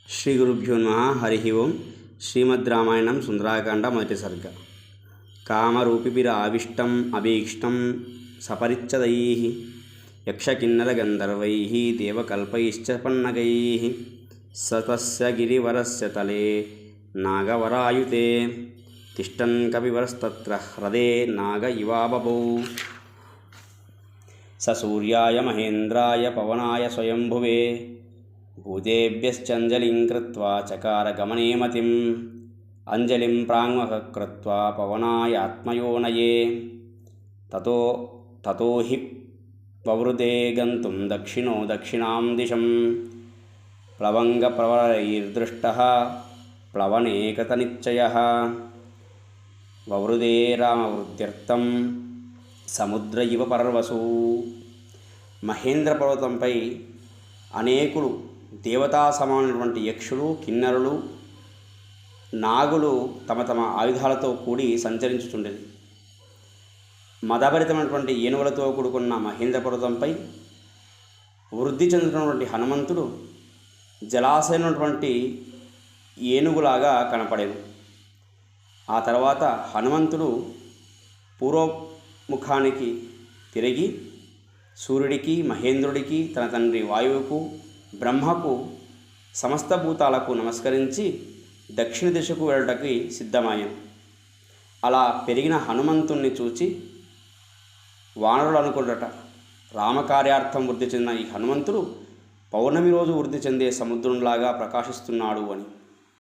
శ్రీ గురుభ్యో నమః. హరి ఓం. శ్రీమద్ రామాయణం సుందరాకాండ మొదటి సర్గ. కామరూపిభిరావిష్టం అభీష్టం సపరిచ్ఛదైః యక్షకిన్నర గంధర్వైః దేవకల్పైశ్చ పన్నగైః సతస్య గిరివరస్య తలే నాగవరాయుతే తిష్టన్ కపివరస్తత్ర హ్రదే నాగ ఇవాబభౌ స సూర్యాయ మహేంద్రాయ పవనాయ స్వయంభువే భూతేభ్యశ్చంజలిం కృత్వా చకార గమనే మతిం అంజలిం ప్రాంగః కృత్వా పవనాయ ఆత్మయోనయే తతో హి వవృదే గంతుం దక్షిణో దక్షిణాం దిశం ప్లవంగప్రవరైర్దృష్టః ప్లవనేకతనిశ్చయః వవృదే రామవృద్ధ్యర్థం సముద్ర ఇవ పర్వసు. మహేంద్ర పర్వతంపై అనేకులు దేవతా సమానమైనటువంటి యక్షులు, కిన్నరులు, నాగులు తమ తమ ఆయుధాలతో కూడి సంచరించుచుండేది. మదభరితమైనటువంటి ఏనుగులతో కూడుకున్న మహేంద్ర పర్వతంపై వృద్ధి చెందినటువంటి హనుమంతుడు జలాశయమైనటువంటి ఏనుగులాగా కనపడేది. ఆ తర్వాత హనుమంతుడు పూర్వముఖానికి తిరిగి సూర్యుడికి, మహేంద్రుడికి, తన తండ్రి వాయువుకు, బ్రహ్మకు, సమస్త భూతాలకు నమస్కరించి దక్షిణ దిశకు వెళ్ళటకి సిద్ధమయ్యాను. అలా పెరిగిన హనుమంతుణ్ణి చూచి వానరులు అనుకున్నట, రామకార్యార్థం వృద్ధి చెందిన ఈ హనుమంతుడు పౌర్ణమి రోజు వృద్ధి చెందే సముద్రంలాగా ప్రకాశిస్తున్నాడు అని.